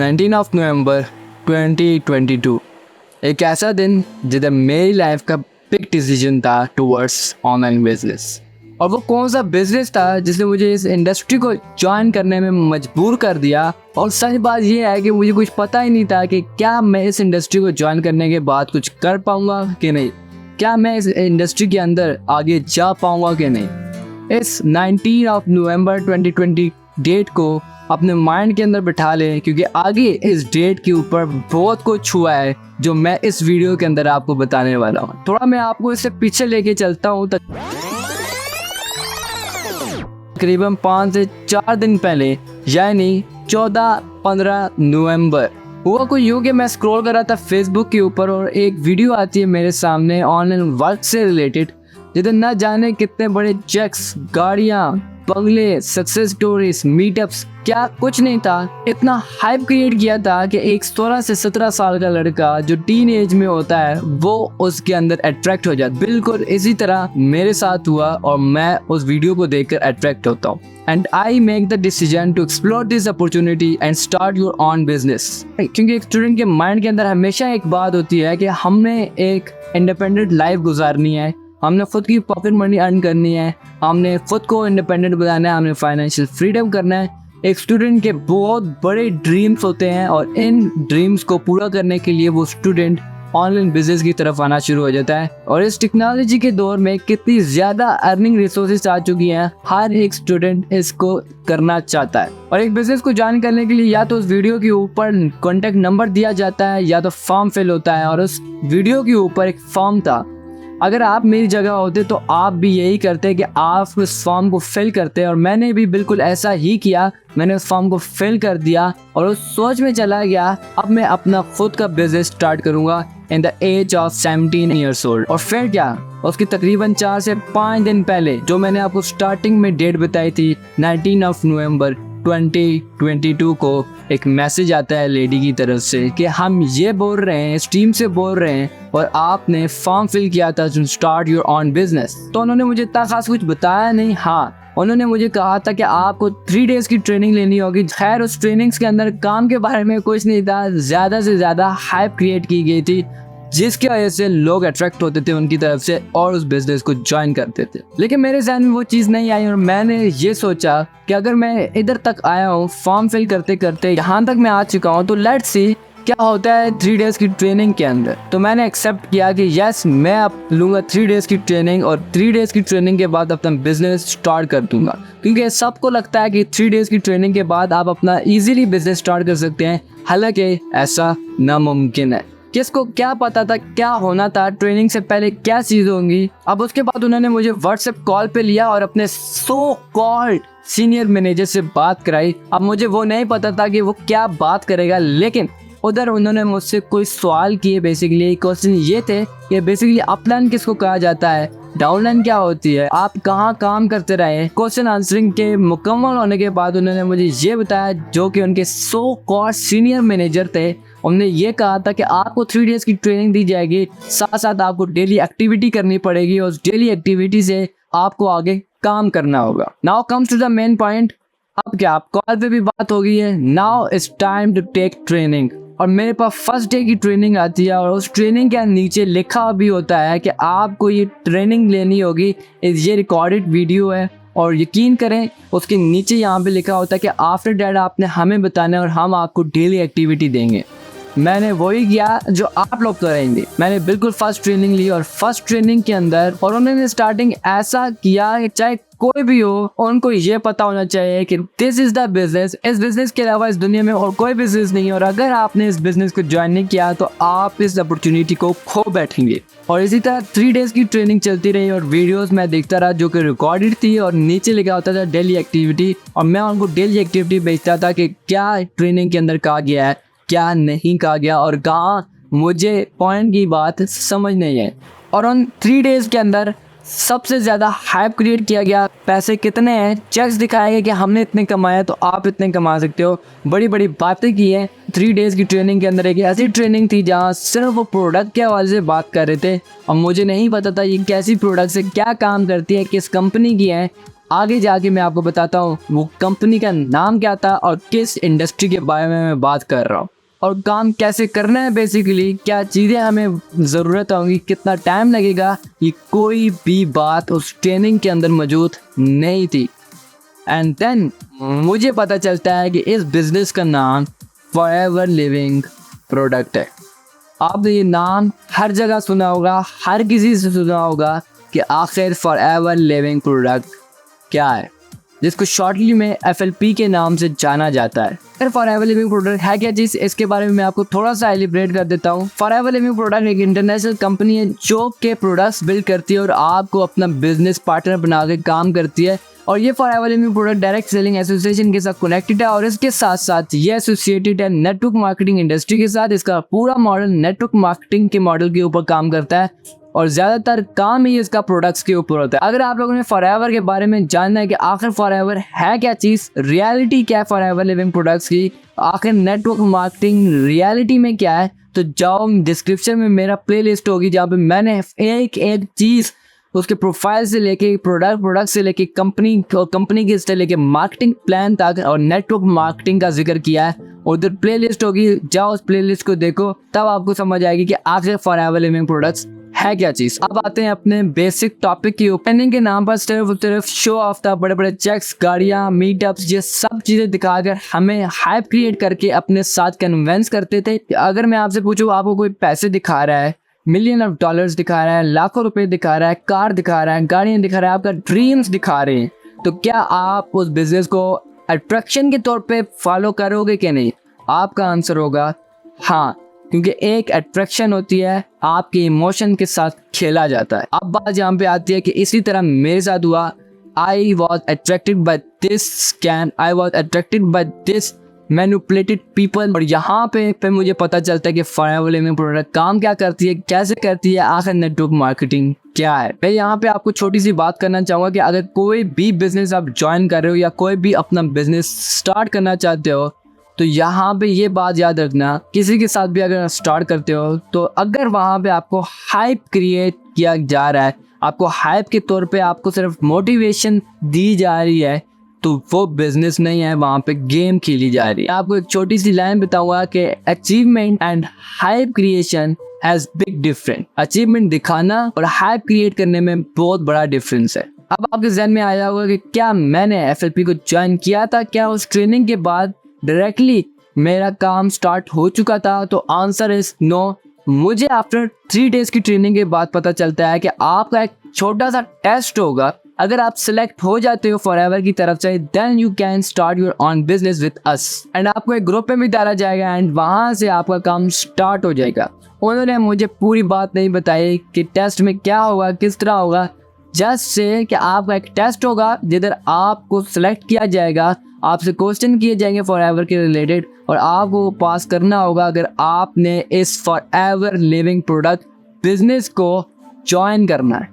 19 of November 2022 एक ऐसा दिन जिधर मेरी लाइफ का बिग डिसीजन था टुवर्ड्स ऑनलाइन बिजनेस। और वो कौन सा बिजनेस था जिसने मुझे इस इंडस्ट्री को ज्वाइन करने में मजबूर कर दिया। और सच बात ये है कि मुझे कुछ पता ही नहीं था कि क्या मैं इस इंडस्ट्री को ज्वाइन करने के बाद कुछ कर पाऊंगा कि नहीं, क्या मैं इस इंडस्ट्री के अंदर आगे जा पाऊंगा कि नहीं। इस 19 ऑफ नवंबर 2020 डेट को अपने माइंड के अंदर बिठा लें, क्योंकि आगे इस डेट के ऊपर बहुत कुछ हुआ है जो मैं इस वीडियो के अंदर आपको बताने वाला हूँ। थोड़ा मैं आपको इससे पीछे लेके चलता हूँ। तकरीबन 5 से 4 दिन पहले यानी 14-15 नवंबर हुआ कोई यूँ कि मैं स्क्रॉल कर रहा था फेसबुक के ऊपर और एक वीडियो आती है मेरे सामने ऑनलाइन वर्क से रिलेटेड, जिधर न जाने कितने बड़े चेक्स, गाड़ियाँ, बंगले, सक्सेस स्टोरीज, मीटअप्स, क्या कुछ नहीं था। इतना हाइप क्रिएट किया था कि एक 16 से 17 साल का लड़का जो टीन एज में होता है वो उसके अंदर अट्रैक्ट हो जाता है। बिल्कुल इसी तरह मेरे साथ हुआ और मैं उस वीडियो को देखकर अट्रैक्ट होता हूँ। And I make the decision to explore this opportunity and start your own business. क्योंकि एक स्टूडेंट के माइंड के अंदर हमेशा एक बात होती है कि हमने एक इंडिपेंडेंट लाइफ गुजारनी है, हमने खुद की पॉकेट मनी अर्न करनी है, हमने खुद को इंडिपेंडेंट बनाना है, हमने फाइनेंशियल फ्रीडम करना है। एक स्टूडेंट के बहुत बड़े ड्रीम्स होते हैं और इन ड्रीम्स को पूरा करने के लिए वो स्टूडेंट ऑनलाइन बिजनेस की तरफ आना शुरू हो जाता है। और इस टेक्नोलॉजी के दौर में कितनी ज़्यादा अर्निंग रिसोर्सेज आ चुकी हैं, हर एक स्टूडेंट इसको करना चाहता है। और एक बिजनेस को ज्वाइन करने के लिए या तो उस वीडियो के ऊपर कॉन्टैक्ट नंबर दिया जाता है या तो फॉर्म फिल होता है। और उस वीडियो के ऊपर एक फॉर्म था। अगर आप मेरी जगह होते तो आप भी यही करते कि आप उस फॉर्म को फिल करते, और मैंने भी बिल्कुल ऐसा ही किया। मैंने उस फॉर्म को फिल कर दिया और उस सोच में चला गया अब मैं अपना खुद का बिजनेस स्टार्ट करूंगा in the age of 17 years old. और फिर क्या, उसकी तकरीबन 4 से 5 दिन पहले जो मैंने आपको स्टार्टिंग में डेट बताई थी 19 ऑफ नवंबर 2022 को एक मैसेज आता है लेडी की तरफ से कि हम ये बोल रहे हैं, इस टीम से बोल रहे हैं और आपने फॉर्म फिल किया था to start your own business. तो उन्होंने मुझे इतना खास कुछ बताया नहीं। हाँ, उन्होंने मुझे कहा था कि आपको 3 डेज की ट्रेनिंग लेनी होगी। खैर उस ट्रेनिंग्स के अंदर काम के बारे में कुछ नहीं था, ज़्यादा से ज़्यादा हाइप क्रिएट की गई थी जिसकी वजह से लोग अट्रैक्ट होते थे उनकी तरफ से और उस बिजनेस को ज्वाइन करते थे। लेकिन मेरे ज़हन में वो चीज़ नहीं आई और मैंने ये सोचा कि अगर मैं इधर तक आया हूँ, फॉर्म फिल करते करते यहाँ तक मैं आ चुका हूँ, तो लेट्स सी क्या होता है 3 डेज की ट्रेनिंग के अंदर। तो मैंने एक्सेप्ट किया कि यस, मैं अब लूँगा 3 डेज की ट्रेनिंग और 3 डेज की ट्रेनिंग के बाद अपना बिजनेस स्टार्ट कर दूँगा। क्योंकि सबको लगता है कि 3 डेज की ट्रेनिंग के बाद आप अपना ईजिली बिजनेस स्टार्ट कर सकते हैं, हालांकि ऐसा नामुमकिन है। किसको क्या पता था क्या होना था, ट्रेनिंग से पहले क्या चीज़ होंगी। अब उसके बाद उन्होंने मुझे व्हाट्सएप कॉल पे लिया और अपने सो कॉल्ड सीनियर मैनेजर से बात कराई। अब मुझे वो नहीं पता था कि वो क्या बात करेगा, लेकिन उधर उन्होंने मुझसे कोई सवाल किए। बेसिकली क्वेश्चन ये थे कि बेसिकली अपलाइन किसको कहा जाता है, डाउनलाइन क्या होती है, आप कहाँ काम करते रहे। क्वेश्चन आंसरिंग के मुकम्मल होने के बाद उन्होंने मुझे ये बताया, जो कि उनके सो कॉल्ड सीनियर मैनेजर थे, उन्होंने ये कहा था कि आपको 3 डेज की ट्रेनिंग दी जाएगी, साथ साथ आपको डेली एक्टिविटी करनी पड़ेगी और उस डेली एक्टिविटी से आपको आगे काम करना होगा। Now comes to the main point. अब क्या, आप कॉल पे भी बात हो गई है, now it's time to take training. और मेरे पास फर्स्ट डे की ट्रेनिंग आती है और उस ट्रेनिंग के नीचे लिखा भी होता है कि आपको ये ट्रेनिंग लेनी होगी। ये रिकॉर्डेड वीडियो है और यकीन करें उसके नीचे यहाँ पे लिखा होता है कि आफ्टर डैट आपने हमें बताना है और हम आपको डेली एक्टिविटी देंगे। मैंने वही किया जो आप लोग करेंगे। मैंने बिल्कुल फर्स्ट ट्रेनिंग ली और फर्स्ट ट्रेनिंग के अंदर और उन्होंने स्टार्टिंग ऐसा किया कि चाहे कोई भी हो उनको ये पता होना चाहिए कि दिस इज द बिजनेस, इस बिजनेस के अलावा इस दुनिया में और कोई बिजनेस नहीं है। और अगर आपने इस बिजनेस को ज्वाइन नहीं किया तो आप इस अपॉर्चुनिटी को खो बैठेंगे। और इसी तरह 3 डेज की ट्रेनिंग चलती रही और वीडियोस मैं देखता रहा जो कि रिकॉर्डेड थी और नीचे लिखा होता था डेली एक्टिविटी, और मैं उनको डेली एक्टिविटी भेजता था कि क्या ट्रेनिंग के अंदर कहा गया है, क्या नहीं कहा गया और कहाँ मुझे पॉइंट की बात समझ नहीं है। और उन 3 डेज के अंदर सबसे ज़्यादा हाइप क्रिएट किया गया। पैसे कितने हैं, चेक्स दिखाए गए कि हमने इतने कमाया तो आप इतने कमा सकते हो, बड़ी बड़ी बातें की हैं। 3 डेज़ की ट्रेनिंग के अंदर एक ऐसी ट्रेनिंग थी जहाँ सिर्फ वो प्रोडक्ट के हवाले से बात कर रहे थे और मुझे नहीं पता था ये कैसी प्रोडक्ट से क्या काम करती है, किस कंपनी की है। आगे जाके मैं आपको बताता हूँ वो कंपनी का नाम क्या था और किस इंडस्ट्री के बारे में मैं बात कर रहा हूँ और काम कैसे करना है, बेसिकली क्या चीज़ें हमें ज़रूरत होंगी, कितना टाइम लगेगा, ये कोई भी बात उस ट्रेनिंग के अंदर मौजूद नहीं थी। एंड देन मुझे पता चलता है कि इस बिज़नेस का नाम फॉरएवर लिविंग प्रोडक्ट है। आपने ये नाम हर जगह सुना होगा, हर किसी से सुना होगा कि आखिर फॉरएवर लिविंग प्रोडक्ट क्या है, जिसको शॉर्टली में FLP के नाम से जाना जाता है। फिर फॉरएवर लिविंग प्रोडक्ट है क्या चीज़, इसके बारे में मैं आपको थोड़ा सा एलिब्रेट कर देता हूँ। फॉरएवर लिविंग प्रोडक्ट एक इंटरनेशनल कंपनी है जो के प्रोडक्ट्स बिल्ड करती है और आपको अपना बिजनेस पार्टनर बना के काम करती है। और ये forever living product direct selling association के साथ कनेक्टेड है और इसके साथ साथ ये एसोसिएटेड है नेटवर्क मार्केटिंग इंडस्ट्री के साथ। इसका पूरा मॉडल नेटवर्क मार्केटिंग के मॉडल के ऊपर काम करता है और ज़्यादातर काम ही इसका प्रोडक्ट्स के ऊपर होता है। अगर आप लोगों ने फॉरएवर के बारे में जानना है कि आखिर फॉरएवर है क्या चीज़, रियलिटी क्या है फॉरएवर लिविंग प्रोडक्ट्स की, आखिर नेटवर्क मार्केटिंग रियलिटी में क्या है, तो जाओ डिस्क्रिप्शन में मेरा प्लेलिस्ट होगी जहाँ पे मैंने एक एक चीज़ उसके प्रोफाइल से लेके प्रोडक्ट से लेके कंपनी के से लेके मार्केटिंग प्लान तक और नेटवर्क मार्केटिंग का जिक्र किया है। उधर प्लेलिस्ट होगी, जाओ उस प्लेलिस्ट को देखो, तब आपको समझ आएगी कि आखिर फॉरएवर लिविंग प्रोडक्ट्स है क्या चीज़। अब आते हैं अपने बेसिक टॉपिक की। ओपनिंग के नाम पर सिर्फ शो ऑफ था, बड़े बड़े चेक्स, गाड़ियाँ, मीटअप्स, ये सब चीज़ें दिखाकर हमें हाइप क्रिएट करके अपने साथ कन्विंस करते थे। अगर मैं आपसे पूछूँ आपको कोई पैसे दिखा रहा है, $मिलियन ऑफ डॉलर्स दिखा रहा है, लाखों रुपए दिखा रहा है, कार दिखा रहा है, गाड़ियाँ दिखा रहा है, आपका ड्रीम्स दिखा रहे हैं, तो क्या आप उस बिजनेस को अट्रैक्शन के तौर पे फॉलो करोगे कि नहीं? आपका आंसर होगा हाँ, क्योंकि एक अट्रैक्शन होती है, आपके इमोशन के साथ खेला जाता है। अब बात यहाँ पे आती है कि इसी तरह मेरे साथ हुआ। I was attracted by this scam, I was attracted by this manipulated people. और यहाँ पे मुझे पता चलता है कि फॉरएवर लिविंग प्रोडक्ट काम क्या करती है, कैसे करती है, आखिर नेटवर्क मार्केटिंग क्या है। मैं यहाँ पे आपको छोटी सी बात करना चाहूँगा कि अगर कोई भी बिजनेस आप ज्वाइन कर रहे हो या कोई भी अपना बिजनेस स्टार्ट करना चाहते हो, तो यहाँ पे ये बात याद रखना, किसी के साथ भी अगर स्टार्ट करते हो तो अगर वहाँ पे आपको हाइप क्रिएट किया जा रहा है, आपको हाइप के तौर पे आपको सिर्फ मोटिवेशन दी जा रही है, तो वो बिजनेस नहीं है, वहाँ पे गेम खेली जा रही है। आपको एक छोटी सी लाइन बताऊंगा कि achievement and hype creation has big difference. Achievement दिखाना और हाइप क्रिएट करने में बहुत बड़ा डिफरेंस है। अब आपके जहन में आया होगा कि क्या मैंने FLP को ज्वाइन किया था, क्या उस ट्रेनिंग के बाद डायरेक्टली मेरा काम स्टार्ट हो चुका था? तो आंसर इज नो। मुझे आफ्टर 3 डेज की ट्रेनिंग के बाद पता चलता है कि आपका एक छोटा सा टेस्ट होगा। अगर आप सिलेक्ट हो जाते हो फॉरएवर की तरफ से, then you can start your own business with us. And आपको एक ग्रुप में भी डाला जाएगा एंड वहाँ से आपका काम स्टार्ट हो जाएगा। उन्होंने मुझे पूरी बात नहीं बताई कि टेस्ट में क्या होगा, किस तरह होगा, जस्ट से कि आपका एक टेस्ट होगा जिधर आपको सिलेक्ट किया जाएगा, आपसे क्वेश्चन किए जाएंगे फॉरएवर के रिलेटेड और आपको पास करना होगा अगर आपने इस फॉरएवर लिविंग प्रोडक्ट बिजनेस को ज्वाइन करना है।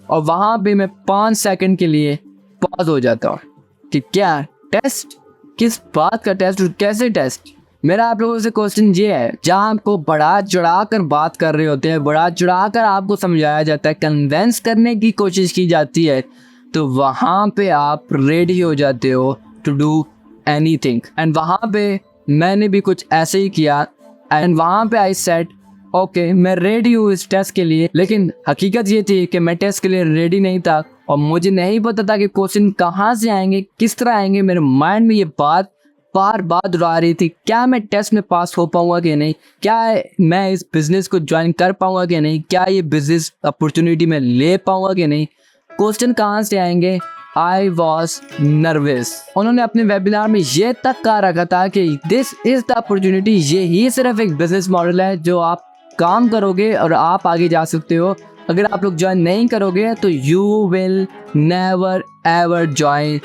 और वहाँ पे मैं 5 सेकंड के लिए पॉज हो जाता हूँ कि क्या टेस्ट, किस बात का टेस्ट और कैसे टेस्ट। मेरा आप लोगों से क्वेश्चन ये है, जहाँ आपको बढ़ा चढ़ा कर बात कर रहे होते हैं, बढ़ा चढ़ा कर आपको समझाया जाता है, कन्वेंस करने की कोशिश की जाती है, तो वहाँ पे आप रेडी हो जाते हो टू डू एनीथिंग। एंड वहाँ पे मैंने भी कुछ ऐसे ही किया एंड वहाँ पे आई सेड ओके मैं रेडी हूँ इस टेस्ट के लिए। लेकिन हकीकत ये थी कि मैं टेस्ट के लिए रेडी नहीं था और मुझे नहीं पता था कि क्वेश्चन कहाँ से आएंगे, किस तरह आएंगे। मेरे माइंड में ये बात बार बार दोहरा रही थी, क्या मैं टेस्ट में पास हो पाऊंगा कि नहीं, क्या मैं इस बिज़नेस को ज्वाइन कर पाऊंगा कि नहीं, क्या ये बिज़नेस अपॉर्चुनिटी में ले पाऊंगा कि नहीं, क्वेश्चन कहाँ से आएंगे। I was nervous. उन्होंने अपने वेबिनार में ये तक कहा रखा था कि दिस इज़ द अपॉर्चुनिटी, ये ही सिर्फ एक बिजनेस मॉडल है जो आप काम करोगे और आप आगे जा सकते हो। अगर आप लोग ज्वाइन नहीं करोगे तो you will never ever join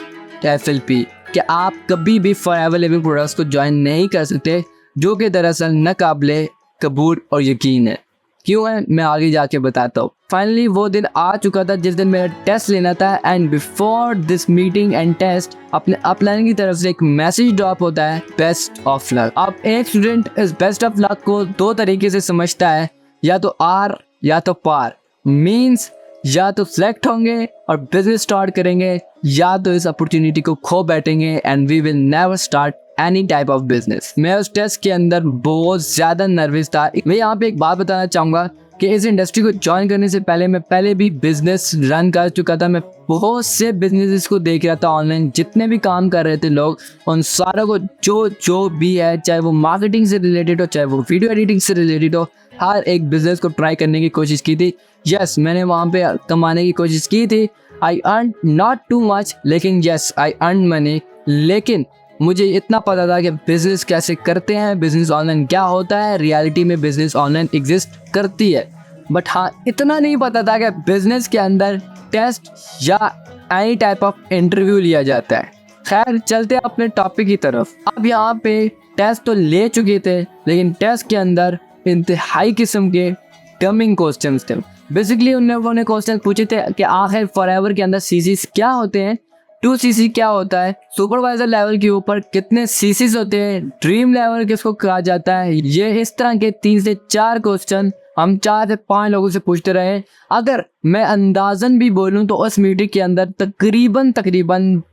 FLP, कि आप कभी भी फॉरएवर लिविंग प्रोडक्ट्स को ज्वाइन नहीं कर सकते, जो कि दरअसल नाकाबिले कबूल और यकीन है। क्यों है मैं आगे जाके बताता हूँ। फाइनली वो दिन आ चुका था जिस दिन मेरा टेस्ट लेना था and before this meeting and test अपने अपलाइन की तरफ से एक मैसेज ड्रॉप होता है, बेस्ट ऑफ लक। अब एक स्टूडेंट इस बेस्ट ऑफ लक को 2 तरीके से समझता है, या तो आर या तो पार। मीन्स या तो सिलेक्ट होंगे और बिजनेस स्टार्ट करेंगे, या तो इस अपॉर्चुनिटी को खो बैठेंगे and we will never start any type of business. मैं उस टेस्ट के अंदर बहुत ज़्यादा नर्वस था। मैं यहाँ पे एक बात बताना चाहूँगा कि इस इंडस्ट्री को ज्वाइन करने से पहले मैं पहले भी बिजनेस रन कर चुका था। मैं बहुत से बिजनेसेस को देख रहा था ऑनलाइन, जितने भी काम कर रहे थे लोग, उन सारों को जो भी है, चाहे वो मार्केटिंग से रिलेटेड हो, चाहे वो वीडियो एडिटिंग से रिलेटेड हो, हर एक बिजनेस को ट्राई करने की कोशिश की थी। यस, मैंने वहाँ पे कमाने की कोशिश की थी। I earn not too much, लेकिन यस आई अर्न मनी। लेकिन मुझे इतना पता था कि बिजनेस कैसे करते हैं, बिजनेस ऑनलाइन क्या होता है, रियलिटी में बिजनेस ऑनलाइन एग्जिस्ट करती है। बट हाँ, इतना नहीं पता था कि बिजनेस के अंदर टेस्ट या एनी टाइप ऑफ इंटरव्यू लिया जाता है। खैर, चलते हैं अपने टॉपिक की तरफ। अब यहाँ पे टेस्ट तो ले चुके थे, लेकिन टेस्ट के अंदर इंतहाई किस्म के टर्मिंग क्वेश्चंस थे। बेसिकली उन्होंने क्वेश्चन पूछे थे कि आखिर फॉरएवर के अंदर सीसीस क्या होते हैं, 2cc क्या होता है, सुपरवाइजर लेवल के ऊपर कितने सीसीस होते हैं, ड्रीम लेवल किसको कहा जाता है। ये इस तरह के 3 से 4 क्वेश्चन हम 4 से 5 लोगों से पूछते रहे। अगर मैं अंदाजन भी बोलूं तो उस मीटिंग के अंदर तकरीबन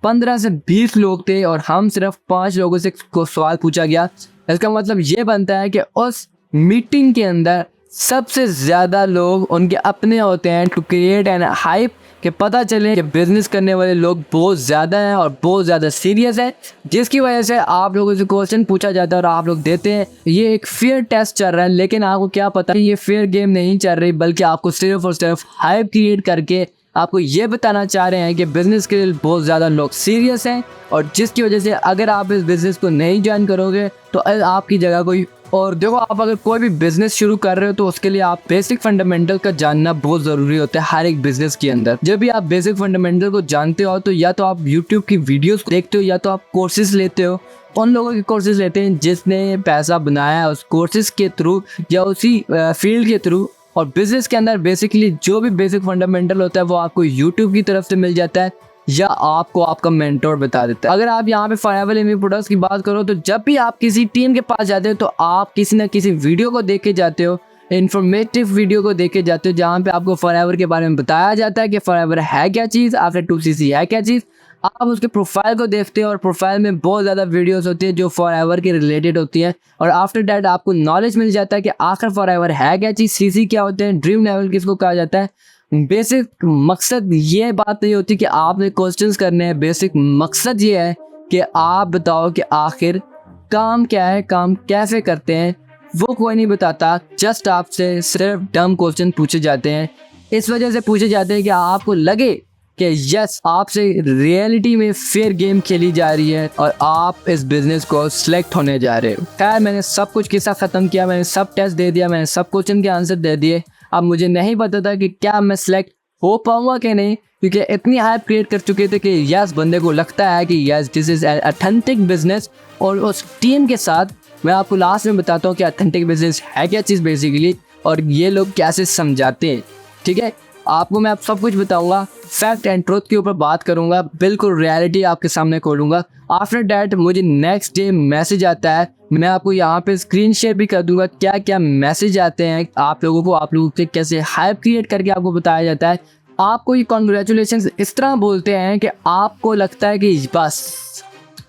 15 से 20 लोग थे और हम सिर्फ 5 लोगों से सवाल पूछा गया। इसका मतलब ये बनता है कि उस मीटिंग के अंदर सबसे ज़्यादा लोग उनके अपने होते हैं टू क्रिएट एन हाइप, कि पता चले कि बिजनेस करने वाले लोग बहुत ज़्यादा हैं और बहुत ज़्यादा सीरियस है, जिसकी वजह से आप लोगों से क्वेश्चन पूछा जाता है और आप लोग देते हैं। ये एक फेयर टेस्ट चल रहा है, लेकिन आपको क्या पता ये फेयर गेम नहीं चल रही, बल्कि आपको सिर्फ और सिर्फ हाइप क्रिएट करके आपको ये बताना चाह रहे हैं कि बिज़नेस के लिए बहुत ज़्यादा लोग सीरियस हैं, और जिसकी वजह से अगर आप इस बिज़नेस को नहीं ज्वाइन करोगे तो आपकी जगह कोई। और देखो, आप अगर कोई भी बिजनेस शुरू कर रहे हो तो उसके लिए आप बेसिक फंडामेंटल का जानना बहुत ज़रूरी होता है हर एक बिजनेस के अंदर। जब भी आप बेसिक फंडामेंटल को जानते हो तो या तो आप यूट्यूब की वीडियोस देखते हो या तो आप कोर्सेज लेते हो। उन लोगों के कोर्सेज लेते हैं जिसने पैसा बनाया है उस कोर्सेज के थ्रू या उसी फील्ड के थ्रू। और बिजनेस के अंदर बेसिकली जो भी बेसिक फंडामेंटल होता है वो आपको यूट्यूब की तरफ से मिल जाता है या आपको आपका मेंटोर बता देता है। अगर आप यहाँ पे फॉरएवर एमवी प्रोडक्ट्स की बात करो तो जब भी आप किसी टीम के पास जाते हो तो आप किसी न किसी वीडियो को देख के जाते हो, इन्फॉर्मेटिव वीडियो को देख के जाते हो, जहाँ पे आपको फॉरएवर के बारे में बताया जाता है कि फॉरएवर है क्या चीज़, आफ्टर 2cc है क्या चीज़। आप उसके प्रोफाइल को देखते हो और प्रोफाइल में बहुत ज़्यादा वीडियोस होती है जो फॉरएवर के रिलेटेड होती है, और आफ्टर डैट आपको नॉलेज मिल जाता है कि आखिर फॉरएवर है क्या चीज़, सीसी क्या होते हैं, ड्रीम लेवल किसको कहा जाता है। बेसिक मकसद ये बात नहीं होती कि आपने क्वेश्चंस करने हैं, बेसिक मकसद ये है कि आप बताओ कि आखिर काम क्या है, काम कैसे करते हैं, वो कोई नहीं बताता। जस्ट आपसे सिर्फ डम क्वेश्चन पूछे जाते हैं। इस वजह से पूछे जाते हैं कि आपको लगे कि यस, आपसे रियलिटी में फेयर गेम खेली जा रही है और आप इस बिज़नेस को सिलेक्ट होने जा रहे हो। खैर, मैंने सब कुछ किस्सा ख़त्म किया, मैंने सब टेस्ट दे दिया, मैंने सब क्वेश्चन के आंसर दे दिए। अब मुझे नहीं पता था कि क्या मैं सिलेक्ट हो पाऊंगा कि नहीं, क्योंकि इतनी हाइप क्रिएट कर चुके थे कि यस, बंदे को लगता है कि yes this is authentic business. और उस टीम के साथ मैं आपको लास्ट में बताता हूँ कि ऑथेंटिक बिजनेस है क्या चीज़ बेसिकली, और ये लोग कैसे समझाते हैं। ठीक है, आपको मैं सब कुछ बताऊंगा, फैक्ट एंड ट्रूथ के ऊपर बात करूंगा, बिल्कुल रियलिटी आपके सामने खोलूंगा। आफ्टर डैट मुझे नेक्स्ट डे मैसेज आता है, मैं आपको यहाँ पे स्क्रीन शेयर भी कर दूंगा क्या क्या मैसेज आते हैं आप लोगों से कैसे हाइप क्रिएट करके आपको बताया जाता है। आपको ये कॉन्ग्रेचुलेशन इस तरह बोलते हैं कि आपको लगता है कि बस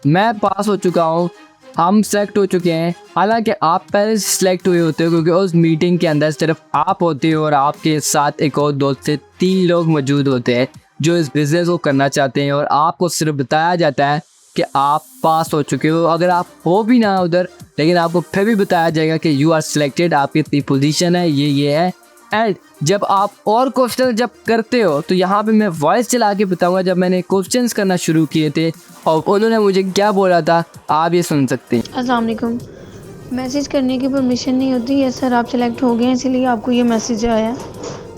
मैं पास हो चुका हूँ, हम सेलेक्ट हो चुके हैं। हालांकि आप पहले से सिलेक्ट हुए होते हो, क्योंकि उस मीटिंग के अंदर सिर्फ आप होते हो और आपके साथ एक और 2 से 3 लोग मौजूद होते हैं जो इस बिज़नेस को करना चाहते हैं, और आपको सिर्फ बताया जाता है कि आप पास हो चुके हो। अगर आप हो भी ना उधर, लेकिन आपको फिर भी बताया जाएगा कि यू आर सिलेक्टेड, आपकी इतनी पोजीशन है, ये है। एंड जब आप और क्वेश्चन जब करते हो तो यहाँ पे मैं वॉइस चला के बताऊँगा जब मैंने क्वेश्चंस करना शुरू किए थे और उन्होंने मुझे क्या बोला था, आप ये सुन सकते हैं। अस्सलाम वालेकुम। मैसेज करने की परमिशन नहीं होती है सर, आप सेलेक्ट हो गए हैं इसीलिए आपको ये मैसेज आया है,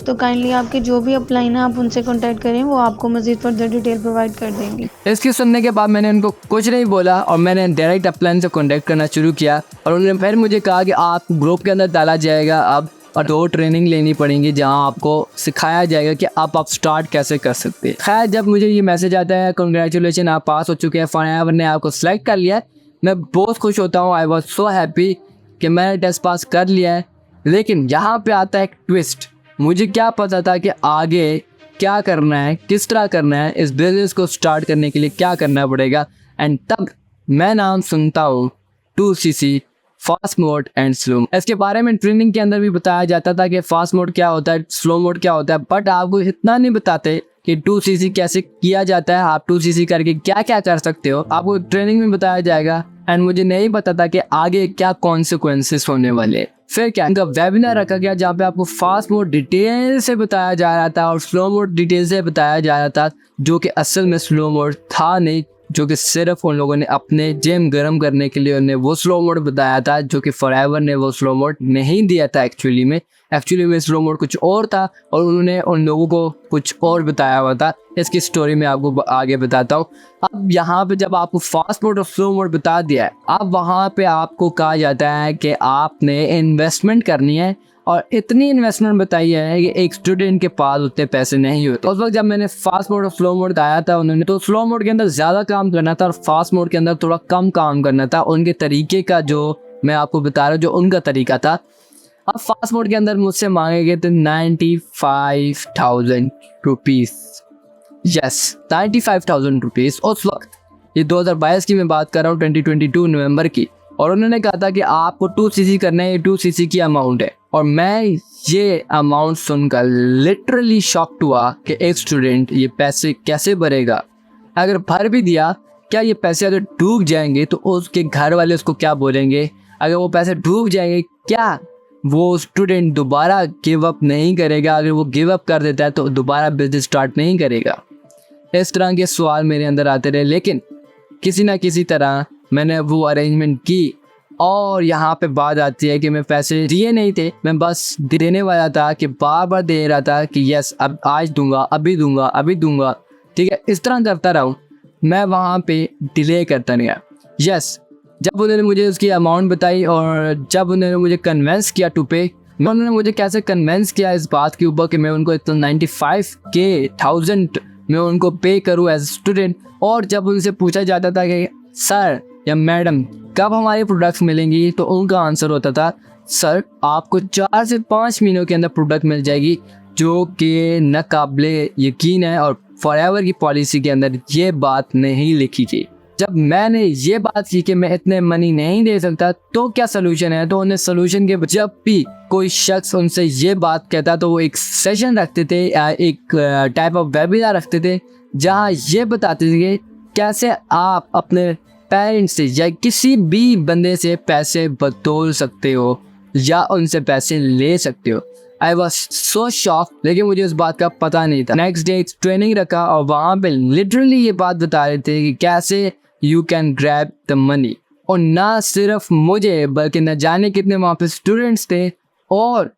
तो काइंडली आपके जो भी अपलाइन है आप उनसे कांटेक्ट करें, वो आपको मज़ीद फर्दर डिटेल प्रोवाइड कर देंगे। इसकी सुनने के बाद मैंने उनको कुछ नहीं बोला और मैंने डायरेक्ट अपलाइन से कांटेक्ट करना शुरू किया, और उन्होंने फिर मुझे कहा कि आप ग्रुप के अंदर डाला जाएगा अब, और 2 ट्रेनिंग लेनी पड़ेंगी जहां आपको सिखाया जाएगा कि आप स्टार्ट कैसे कर सकते हैं। खैर, जब मुझे ये मैसेज आता है कंग्रेचुलेशन आप पास हो चुके हैं, फॉरएवर ने आपको सेलेक्ट कर लिया है, मैं बहुत खुश होता हूँ। आई वॉज सो हैप्पी कि मैंने टेस्ट पास कर लिया है। लेकिन यहाँ पे आता है एक ट्विस्ट। मुझे क्या पता था कि आगे क्या करना है, किस तरह करना है, इस बिजनेस को स्टार्ट करने के लिए क्या करना पड़ेगा। एंड तब मैं नाम सुनता हूँ 2cc, fast mode and slow. इसके बारे में ट्रेनिंग के अंदर भी बताया जाता था कि फास्ट मोड क्या होता है, स्लो मोड क्या होता है, बट आपको इतना नहीं बताते कि 2cc कैसे किया जाता है, आप 2cc करके क्या क्या कर सकते हो, आपको ट्रेनिंग में बताया जाएगा। एंड मुझे नहीं पता था कि आगे क्या कॉन्सिक्वेंसेस होने वाले। फिर क्या इनका वेबिनार रखा गया जहाँ पे आपको फास्ट मोड डिटेल से बताया जा रहा था और स्लो मोड डिटेल से बताया जा रहा था, जो कि असल में स्लो मोड था नहीं, जो कि सिर्फ उन लोगों ने अपने जिम गर्म करने के लिए उन्हें वो स्लो मोड बताया था, जो कि फॉरएवर ने वो स्लो मोड नहीं दिया था। एक्चुअली में स्लो मोड कुछ और था और उन्होंने उन लोगों को कुछ और बताया हुआ था। इसकी स्टोरी मैं आपको आगे बताता हूँ। अब यहाँ पे जब आपको फास्ट मोड और स्लो मोड बता दिया है, अब वहाँ पे आपको कहा जाता है कि आपने इन्वेस्टमेंट करनी है, और इतनी इन्वेस्टमेंट बताई है कि एक स्टूडेंट के पास उतने पैसे नहीं होते। उस वक्त जब मैंने फास्ट मोड और स्लो मोड बताया था उन्होंने, तो स्लो मोड के अंदर ज़्यादा काम करना था और फास्ट मोड के अंदर थोड़ा कम काम करना था। उनके तरीके का जो मैं आपको बता रहा हूँ, जो उनका तरीका था। अब फास्ट मोड के अंदर मुझसे मांगे गए थे 95,000 रुपीज़। यस, 95,000 रुपीज़ उस वक्त। ये 2022 की मैं बात कर रहा हूँ, 2022 नवंबर की। और उन्होंने कहा था कि आपको 2cc करना है, ये 2cc की अमाउंट है। और मैं ये अमाउंट सुनकर लिटरली शॉक्ड हुआ कि एक स्टूडेंट ये पैसे कैसे भरेगा। अगर भर भी दिया, क्या ये पैसे अगर डूब जाएंगे तो उसके घर वाले उसको क्या बोलेंगे? अगर वो पैसे डूब जाएंगे, क्या वो स्टूडेंट दोबारा गिव अप नहीं करेगा? अगर वो गिव अप कर देता है तो दोबारा बिजनेस स्टार्ट नहीं करेगा। इस तरह के सवाल मेरे अंदर आते रहे, लेकिन किसी ना किसी तरह मैंने वो अरेंजमेंट की। और यहाँ पे बात आती है कि मैं पैसे दिए नहीं थे, मैं बस देने वाला था, कि बार बार दे रहा था कि यस अब आज दूंगा, अभी दूंगा, अभी दूंगा, ठीक है, इस तरह करता रहा हूँ। मैं वहाँ पे डिले करता नहीं गया। यस, जब उन्होंने मुझे उसकी अमाउंट बताई और जब उन्होंने मुझे कन्वेंस किया टू पे, उन्होंने मुझे कैसे कन्वेंस किया इस बात के ऊपर कि मैं उनको इतना 95,000 मैं उनको पे करूँ एज स्टूडेंट। और जब उनसे पूछा जाता था कि सर या मैडम कब हमारे प्रोडक्ट्स मिलेंगी, तो उनका आंसर होता था सर आपको 4 से 5 महीनों के अंदर प्रोडक्ट मिल जाएगी, जो कि नाकाबिले यकीन है और फॉरएवर की पॉलिसी के अंदर ये बात नहीं लिखी थी। जब मैंने ये बात की कि मैं इतने मनी नहीं दे सकता तो क्या सोल्यूशन है, तो उन्हें सोल्यूशन के जब भी कोई शख्स उनसे ये बात कहता तो वो एक सेशन रखते थे या एक टाइप ऑफ वेबिनार रखते थे, जहाँ ये बताते थे कि कैसे आप अपने पेरेंट्स से या किसी भी बंदे से पैसे बतौल सकते हो या उनसे पैसे ले सकते हो। आई वॉज सो शॉक, लेकिन मुझे उस बात का पता नहीं था। नेक्स्ट डे ट्रेनिंग रखा और वहाँ पे लिटरली ये बात बता रहे थे कि कैसे you can grab the money. और ना सिर्फ मुझे बल्कि न जाने कितने वहाँ पे स्टूडेंट्स थे और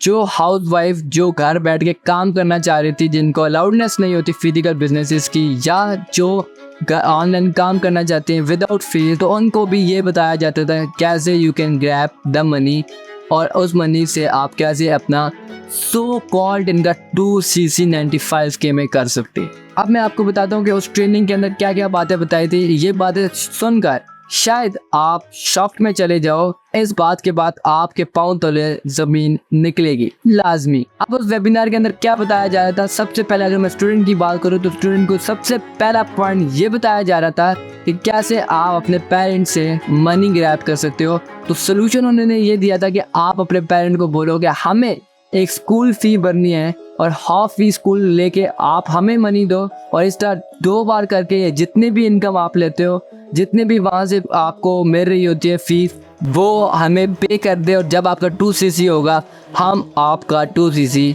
जो हाउस वाइफ जो घर बैठ के काम करना चाह रही थी, जिनको अलाउडनेस नहीं होती फिजिकल बिजनेसेस की, या जो ऑनलाइन काम करना चाहते हैं विदाउट फीस, तो उनको भी ये बताया जाता था कैसे you can grab the money और उस मनी से आप कैसे अपना सो कॉल्ड इनका 2cc 95K में कर सकते। अब मैं आपको बताता हूँ कि उस ट्रेनिंग के अंदर क्या क्या बातें बताई थी। ये बातें सुनकर शायद आप शॉक में चले जाओ। इस बात के बाद आपके पांव तले जमीन निकलेगी लाजमी। अब उस वेबिनार के अंदर क्या बताया जा रहा था, सबसे पहले अगर मैं स्टूडेंट की बात करूँ तो स्टूडेंट को सबसे पहला पॉइंट ये बताया जा रहा था कि कैसे आप अपने पेरेंट्स से मनी ग्रैब कर सकते हो। तो सोल्यूशन उन्होंने ये दिया था कि आप अपने पेरेंट को बोलोगे हमें एक स्कूल फी भरनी है और हाफ फी स्कूल लेके आप हमें मनी दो, और इस तरह 2 बार करके जितने भी इनकम आप लेते हो, जितने भी वहाँ से आपको मिल रही होती है फीस, वो हमें पे कर दे, और जब आपका 2cc होगा हम आपका 2cc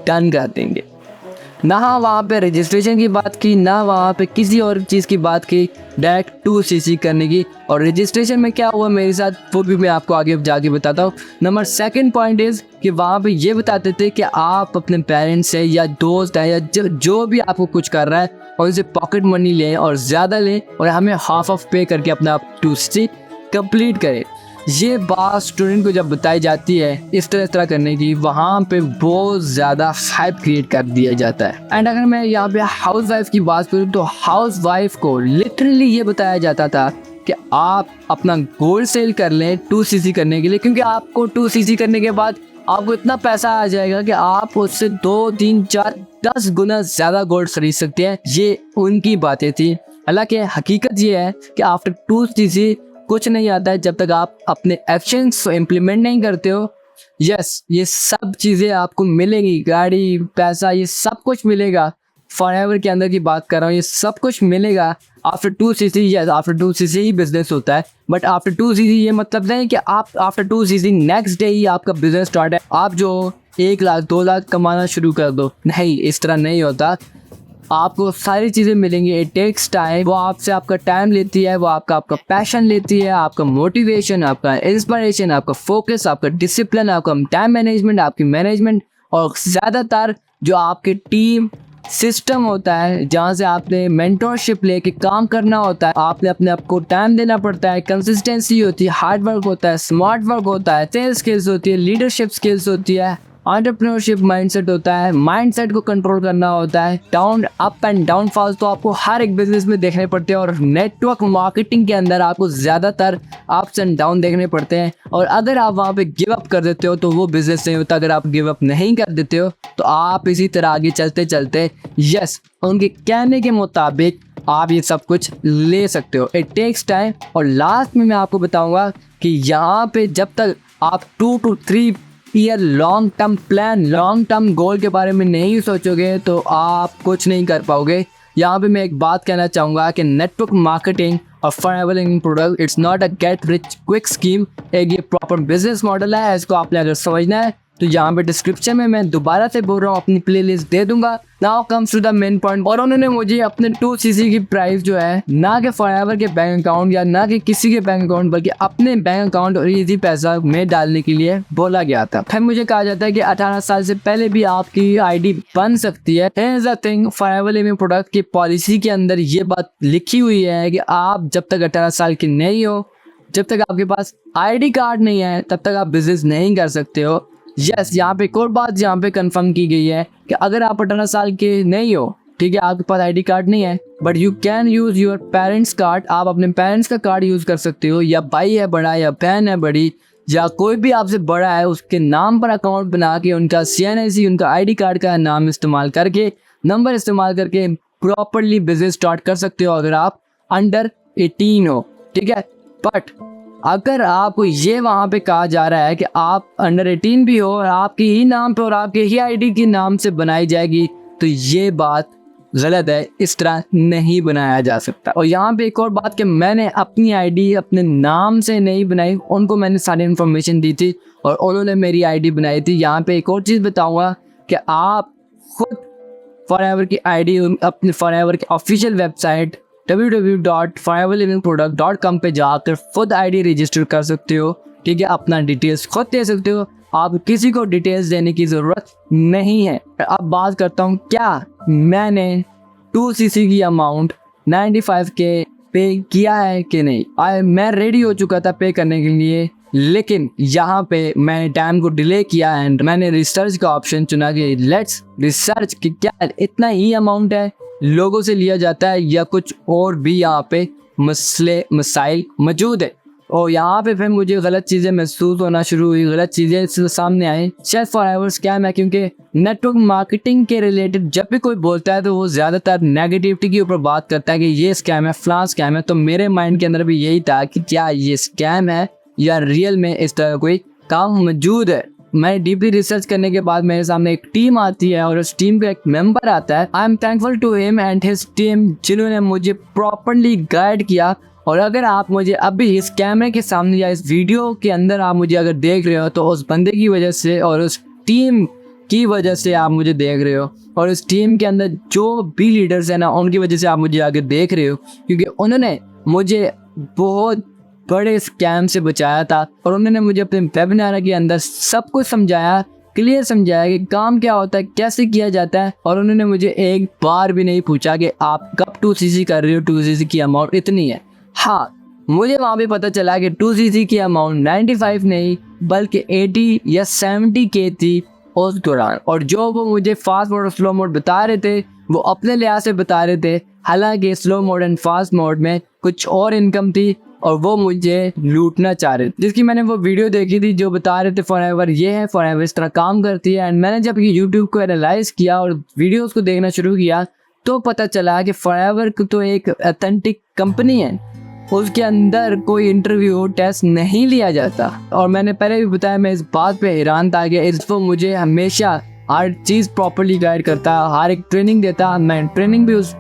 डन कर देंगे। ना वहाँ पे रजिस्ट्रेशन की बात की, ना वहाँ पे किसी और चीज़ की बात की, डायरेक्ट 2cc करने की। और रजिस्ट्रेशन में क्या हुआ मेरे साथ वो भी मैं आपको आगे जाके बताता हूँ। नंबर 2 पॉइंट इज़ कि वहाँ पे ये बताते थे कि आप अपने पेरेंट्स से या दोस्त है या जो भी आपको कुछ कर रहा है और उनसे पॉकेट मनी लें और ज़्यादा लें और हमें हाफ ऑफ पे करके अपना 2cc कंप्लीट करें। ये बात स्टूडेंट को जब बताई जाती है इस तरह करने की, वहाँ पे बहुत ज़्यादा हाइप क्रिएट कर दिया जाता है। एंड अगर मैं यहाँ पे हाउस वाइफ की बात करूँ तो हाउस वाइफ को लिटरली ये बताया जाता था कि आप अपना गोल सेल कर लें 2cc करने के लिए, क्योंकि आपको 2cc करने के बाद आपको इतना पैसा आ जाएगा कि आप उससे 2, 3, 4, 10 गुना ज़्यादा गोल्ड खरीद सकते हैं। ये उनकी बातें थी। हालांकि हकीकत ये है कि आफ्टर 2cc कुछ नहीं आता है जब तक आप अपने एक्शंस इम्प्लीमेंट नहीं करते हो। यस, ये सब चीज़ें आपको मिलेंगी, गाड़ी, पैसा, ये सब कुछ मिलेगा। फॉरएवर के अंदर की बात कर रहा हूँ, ये सब कुछ मिलेगा after 2cc। Yes, after 2cc ही बिजनेस होता है, बट आफ्टर 2cc ये मतलब नहीं कि आप आफ्टर 2cc नेक्स्ट डे ही आपका बिजनेस स्टार्ट है, आप जो 1 लाख 2 लाख कमाना शुरू कर दो। नहीं, इस तरह नहीं होता। आपको सारी चीज़ें मिलेंगी। It takes time. वो आपसे आपका टाइम लेती है, वो आपका पैशन लेती है, आपका मोटिवेशन, आपका इंस्पिरेशन, आपका फोकस, आपका डिसिप्लिन, आपका टाइम मैनेजमेंट, आपकी मैनेजमेंट, और ज़्यादातर जो आपके टीम सिस्टम होता है जहाँ से आपने मेंटरशिप लेके काम करना होता है। आपने अपने आप को टाइम देना पड़ता है, कंसिस्टेंसी होती है, हार्ड वर्क होता है, स्मार्ट वर्क होता है, सेल्स स्किल्स होती है, लीडरशिप स्किल्स होती है, एंटरप्रेन्योरशिप माइंडसेट होता है, माइंडसेट को कंट्रोल करना होता है। डाउन अप एंड डाउनफॉल्स तो आपको हर एक बिजनेस में देखने पड़ते हैं, और नेटवर्क मार्केटिंग के अंदर आपको ज़्यादातर अप्स एंड डाउन देखने पड़ते हैं। और अगर आप वहाँ पे गिव अप कर देते हो तो वो बिजनेस नहीं होता। अगर आप गिव अप नहीं कर देते हो तो आप इसी तरह आगे चलते चलते यस उनके कहने के मुताबिक आप ये सब कुछ ले सकते हो। It takes time. और लास्ट में मैं आपको बताऊँगा कि यहाँ पे जब तक आप 2 to 3 year long term plan, long term goal के बारे में नहीं सोचोगे तो आप कुछ नहीं कर पाओगे। यहाँ पे मैं एक बात कहना चाहूँगा कि नेटवर्क मार्केटिंग और forever living product it's not a get rich quick scheme. एक ये प्रॉपर बिजनेस मॉडल है। इसको आपने अगर समझना है तो यहाँ पे डिस्क्रिप्शन में मैं दोबारा से बोल रहा हूँ, अपनी प्लेलिस्ट दे दूंगा। Now comes to the main point. और उन्होंने मुझे अपने 2cc की प्राइस जो है ना कि फॉरएवर के बैंक अकाउंट या ना कि किसी के बैंक अकाउंट, बल्कि अपने बैंक अकाउंट और इजी पैसा में डालने के लिए बोला गया था। फिर मुझे कहा जाता है कि 18 साल से पहले भी आपकी आईडी बन सकती है। Here's the thing, forever living product की पॉलिसी के अंदर ये बात लिखी हुई है कि आप जब तक 18 साल की नहीं हो, जब तक आपके पास आईडी कार्ड नहीं है, तब तक आप बिजनेस नहीं कर सकते हो। यस, यहाँ पे एक और बात यहाँ पे कंफर्म की गई है कि अगर आप 18 साल के नहीं हो, ठीक है, आपके पास आईडी कार्ड नहीं है, but you can use your parents card. आप अपने पेरेंट्स का कार्ड यूज़ कर सकते हो, या भाई है बड़ा या बहन है बड़ी या कोई भी आपसे बड़ा है, उसके नाम पर अकाउंट बना के उनका CNIC, उनका आईडी कार्ड का नाम इस्तेमाल करके, नंबर इस्तेमाल करके प्रॉपरली बिजनेस स्टार्ट कर सकते हो अगर आप अंडर 18 हो, ठीक है। बट अगर आपको ये वहाँ पे कहा जा रहा है कि आप अंडर 18 भी हो और आपके ही नाम पे और आपके ही आईडी के नाम से बनाई जाएगी, तो ये बात गलत है। इस तरह नहीं बनाया जा सकता। और यहाँ पे एक और बात कि मैंने अपनी आईडी अपने नाम से नहीं बनाई, उनको मैंने सारी इन्फॉर्मेशन दी थी और उन्होंने मेरी आईडी बनाई थी। यहाँ पे एक और चीज़ बताऊँगा कि आप खुद फॉरएवर की आईडी अपने फॉरएवर की ऑफिशियल वेबसाइट www.foreverlivingproduct.com पे जाकर खुद आईडी रजिस्टर कर सकते हो, ठीक है। अपना डिटेल्स खुद दे सकते हो, आप किसी को डिटेल्स देने की ज़रूरत नहीं है। अब बात करता हूँ क्या मैंने 2cc की अमाउंट 95K पे किया है कि नहीं। मैं रेडी हो चुका था पे करने के लिए, लेकिन यहाँ पे मैंने टाइम को डिले किया एंड मैंने रिसर्च का ऑप्शन चुना कि लेट्स रिसर्च कि क्या इतना ही अमाउंट है लोगों से लिया जाता है या कुछ और भी यहाँ पे मसाइल मौजूद है। और यहाँ पे फिर मुझे गलत चीज़ें महसूस होना शुरू हुई, गलत चीज़ें सामने आई। शायद फॉरएवर स्कैम है, क्योंकि नेटवर्क मार्केटिंग के रिलेटेड जब भी कोई बोलता है तो वो ज़्यादातर नेगेटिविटी के ऊपर बात करता है कि ये स्कैम है, फलां स्कैम है। तो मेरे माइंड के अंदर भी यही था कि क्या ये स्कैम है या रियल में इस तरह कोई काम मौजूद है। मैं डीपली रिसर्च करने के बाद मेरे सामने एक टीम आती है और उस टीम का एक मेंबर आता है। I am thankful to him and his team, जिन्होंने मुझे प्रॉपरली गाइड किया। और अगर आप मुझे अभी इस कैमरे के सामने या इस वीडियो के अंदर आप मुझे अगर देख रहे हो तो उस बंदे की वजह से और उस टीम की वजह से आप मुझे देख रहे हो, और उस टीम के अंदर जो भी लीडर्स हैं ना, उनकी वजह से आप मुझे आगे देख रहे हो, क्योंकि उन्होंने मुझे बहुत बड़े स्कैम से बचाया था। और उन्होंने मुझे अपने वेबिनार के अंदर सब कुछ समझाया, क्लियर समझाया कि काम क्या होता है, कैसे किया जाता है। और उन्होंने मुझे एक बार भी नहीं पूछा कि आप कब 2cc कर रहे हो, 2cc की अमाउंट इतनी है। हाँ, मुझे वहाँ पे पता चला कि 2cc की अमाउंट 95 नहीं बल्कि 80 या 70K थी उस दौरान। और जो वो मुझे फास्ट मोड और स्लो मोड बता रहे थे वो अपने लिहाज से बता रहे थे, हालांकि slow mode and fast mode में कुछ और इनकम थी और वो मुझे लूटना चाह रहे थे। जिसकी मैंने वो वीडियो देखी थी जो बता रहे थे फॉरएवर ये है, फॉरएवर इस तरह काम करती है। एंड मैंने जब ये यूट्यूब को एनालाइज किया और वीडियोस को देखना शुरू किया तो पता चला कि फॉरएवर तो एक ऑथेंटिक कंपनी है, उसके अंदर कोई इंटरव्यू टेस्ट नहीं लिया जाता। और मैंने पहले भी बताया, मैं इस बात पे हैरान था कि इसको मुझे हमेशा हर चीज़ प्रॉपर्ली गाइड करता, हर एक ट्रेनिंग देता। मैं ट्रेनिंग भी उस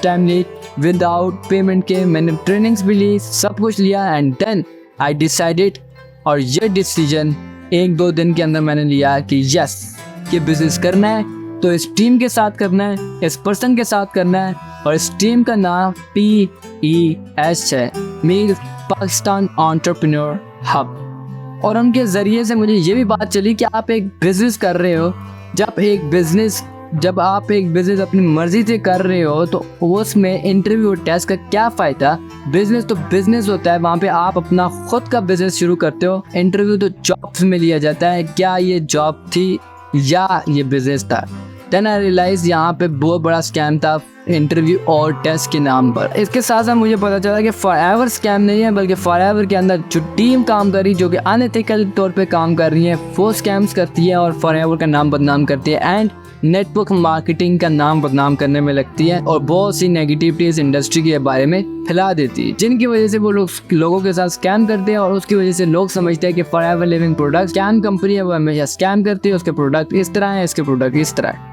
टाइम ली विदाउट पेमेंट के, मैंने ट्रेनिंग्स भी ली, सब कुछ लिया। एंड देन आई डिसाइडेड, और ये डिसीजन 1-2 दिन के अंदर मैंने लिया कि यस, ये बिजनेस करना है तो इस टीम के साथ करना है, इस पर्सन के साथ करना है। और इस टीम का नाम PES है, मीन्स पाकिस्तान एंटरप्रेन्योर हब। और उनके ज़रिए से मुझे ये भी बात चली कि आप एक बिज़नेस कर रहे हो, जब आप एक बिज़नेस अपनी मर्ज़ी से कर रहे हो तो उसमें इंटरव्यू टेस्ट का क्या फ़ायदा। बिज़नेस तो बिज़नेस होता है, वहाँ पे आप अपना खुद का बिज़नेस शुरू करते हो। इंटरव्यू तो जॉब्स में लिया जाता है, क्या ये जॉब थी या ये बिज़नेस था। देन आई रियलाइज यहाँ पे बहुत बड़ा स्कैम था इंटरव्यू और टेस्ट के नाम पर। इसके साथ साथ मुझे पता चला कि फॉरएवर स्कैम नहीं है, बल्कि फॉरएवर के अंदर जो टीम काम कर रही, जो कि अनएथिकल तौर पे काम कर रही है, वो स्कैम्स करती है और फॉरएवर का नाम बदनाम करती है एंड नेटवर्क मार्केटिंग का नाम बदनाम करने में लगती है और बहुत सी नेगेटिविटी इस इंडस्ट्री के बारे में फैला देती है, जिनकी वजह से वो लोगों के साथ स्कैम करते हैं। और उसकी वजह से लोग समझते हैं कि forever living product scam company है, वो हमेशा स्कैम करती है, उसके प्रोडक्ट इस तरह है, इसके प्रोडक्ट इस तरह है।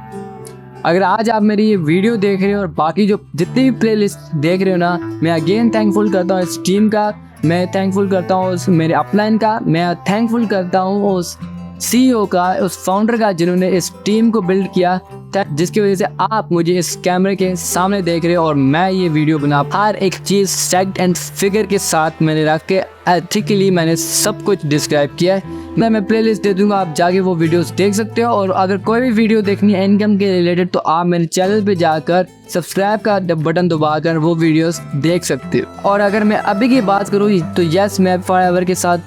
अगर आज आप मेरी ये वीडियो देख रहे हो और बाकी जो जितनी भी प्लेलिस्ट देख रहे हो ना, मैं अगेन थैंकफुल करता हूँ इस टीम का, मैं थैंकफुल करता हूँ उस मेरे अपलाइन का, मैं थैंकफुल करता हूँ उस CEO का, उस फाउंडर का, जिन्होंने इस टीम को बिल्ड किया, जिसकी वजह से आप मुझे इस कैमरे के सामने देख रहे हो और मैं ये वीडियो बना। हर एक चीज़ फैक्ट एंड फिगर के साथ मैंने रख के एथिकली मैंने सब कुछ डिस्क्राइब किया है। मैं प्लेलिस्ट दे दूंगा, आप जाके वो वीडियोस देख सकते हो। और अगर कोई भी वीडियो देखनी है इनकम के रिलेटेड तो आप मेरे चैनल पे जाकर सब्सक्राइब का बटन दबाकर वो वीडियोस देख सकते हो। और अगर मैं अभी की बात करूँ तो यस, मैं फॉरएवर के साथ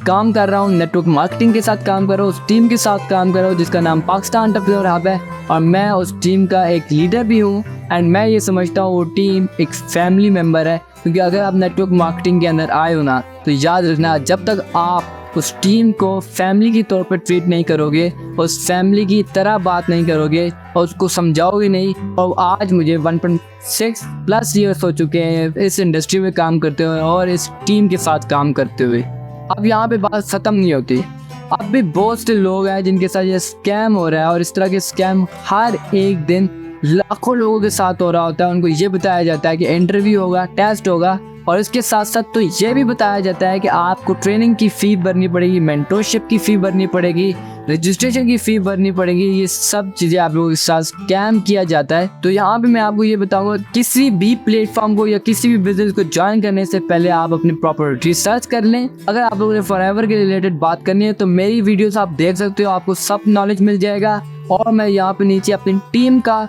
काम कर रहा हूँ, नेटवर्क मार्केटिंग के साथ काम कर रहा हूँ, उस टीम के साथ काम कर रहा हूँ जिसका नाम पाकिस्तान एंटरप्रेन्योर हब है। और मैं उस टीम का एक लीडर भी हूँ एंड मैं ये समझता हूँ वो टीम एक फैमिली मेम्बर है। क्योंकि अगर आप नेटवर्क मार्केटिंग के अंदर आए हो ना, तो याद रखना, जब तक आप उस टीम को फैमिली के तौर पर ट्रीट नहीं करोगे, उस फैमिली की तरह बात नहीं करोगे और उसको समझाओगे नहीं। और आज मुझे 1.6+ ईयर्स हो चुके हैं इस इंडस्ट्री में काम करते हुए और इस टीम के साथ काम करते हुए। अब यहाँ पे बात ख़त्म नहीं होती, अब भी बहुत से लोग हैं जिनके साथ ये स्कैम हो रहा है और इस तरह के स्कैम हर एक दिन लाखों लोगों के साथ हो रहा होता है। उनको ये बताया जाता है कि इंटरव्यू होगा, टेस्ट होगा, और इसके साथ साथ तो ये भी बताया जाता है कि आपको ट्रेनिंग की फ़ी भरनी पड़ेगी, मेंटरशिप की फ़ी भरनी पड़ेगी, रजिस्ट्रेशन की फ़ी भरनी पड़ेगी। ये सब चीज़ें आप लोगों के साथ स्कैम किया जाता है। तो यहाँ पे मैं आपको ये बताऊंगा, किसी भी प्लेटफॉर्म को या किसी भी बिजनेस को ज्वाइन करने से पहले आप अपनी प्रॉपर रिसर्च कर लें। अगर आप लोगों ने फॉरएवर के रिलेटेड बात करनी है तो मेरी वीडियोस आप देख सकते हो, आपको सब नॉलेज मिल जाएगा। और मैं यहाँ पे नीचे अपनी टीम का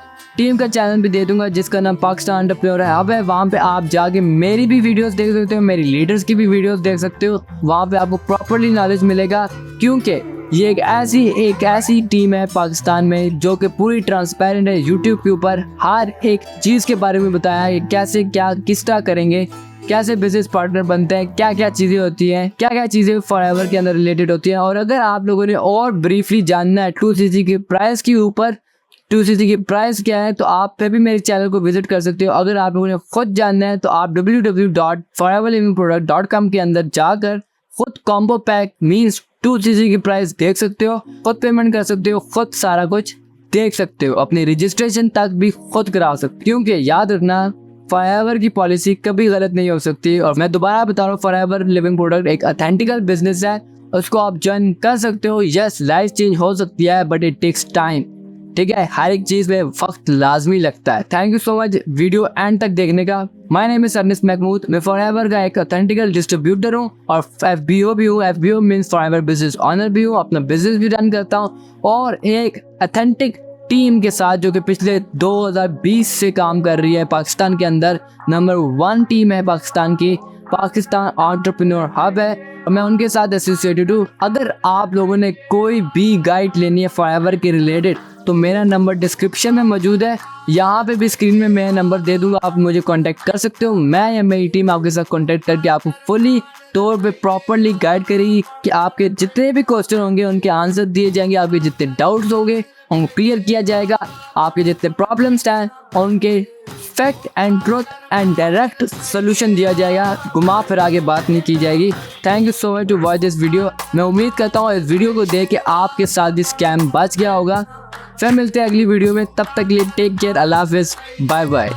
चैनल भी दे दूंगा जिसका नाम पाकिस्तान एंटरप्रेन्योर हब है। वहाँ पे आप जाके मेरी भी वीडियोस देख सकते हो, मेरी लीडर्स की भी वीडियोस देख सकते हो। वहाँ पे आपको प्रॉपर्ली नॉलेज मिलेगा, क्योंकि ये एक ऐसी टीम है पाकिस्तान में जो कि पूरी ट्रांसपेरेंट है। यूट्यूब के ऊपर हर एक चीज़ के बारे में बताया है, कैसे क्या किस तरह करेंगे, कैसे बिजनेस पार्टनर बनते हैं, क्या क्या चीज़ें होती हैं, क्या क्या चीज़ें फॉरएवर के अंदर रिलेटेड होती हैं। और अगर आप लोगों ने और ब्रीफली जानना है 2cc के प्राइस के ऊपर, 2cc की प्राइस क्या है, तो आप फिर भी मेरे चैनल को विजिट कर सकते हो। अगर आप लोगों ने खुद जानना है तो आप www.foreverlivingproduct.com के अंदर जाकर खुद कॉम्बो पैक मीन्स 2cc की प्राइस देख सकते हो, खुद पेमेंट कर सकते हो, खुद सारा कुछ देख सकते हो, अपनी रजिस्ट्रेशन तक भी खुद करा सकते हो। क्योंकि याद रखना, फॉरएवर की पॉलिसी कभी गलत नहीं हो सकती। और मैं दोबारा बता रहा हूँ, फॉरएवर लिविंग प्रोडक्ट एक ऑथेंटिकल बिजनेस है, उसको आप ज्वाइन कर सकते हो। यस, लाइफ चेंज हो सकती है बट इट टेक्स टाइम, ठीक है, हर एक चीज़ में वक्त लाजमी लगता है। Thank you so much video end तक देखने का। My name is Anas Mahmood, मैं फॉरएवर का एक ऑथेंटिकल डिस्ट्रीब्यूटर हूँ और FBO भी हूँ। FBO means forever business honour भी हूँ, अपना बिजनेस भी रन करता हूँ और एक ऑथेंटिक टीम के साथ जो कि पिछले 2020 से काम कर रही है पाकिस्तान के अंदर। नंबर 1 टीम है पाकिस्तान की, पाकिस्तान एंटरप्रेन्योर हब है और मैं उनके साथ एसोसिएटेड हूँ। अगर आप लोगों ने कोई भी गाइड लेनी है फॉरएवर के रिलेटेड तो मेरा नंबर डिस्क्रिप्शन में मौजूद है, यहाँ पे भी स्क्रीन में मैं नंबर दे दूंगा, आप मुझे कांटेक्ट कर सकते हो। मैं या मेरी टीम आपके साथ कांटेक्ट करके आपको फुली तौर पे प्रॉपरली गाइड करेगी कि आपके जितने भी क्वेश्चन होंगे उनके आंसर दिए जाएंगे, आपके जितने डाउट्स होंगे उनको क्लियर किया जाएगा, आपके जितने प्रॉब्लम्स हैं और उनके fact and truth and direct solution दिया जाएगा, घुमा फिर आगे बात नहीं की जाएगी। Thank you so much to watch this video. मैं उम्मीद करता हूँ इस वीडियो को देख के आपके साथ भी स्कैम बच गया होगा। फिर मिलते हैं अगली वीडियो में, तब तक के लिए टेक केयर, अल्लाह हाफिज़, बाय बाय।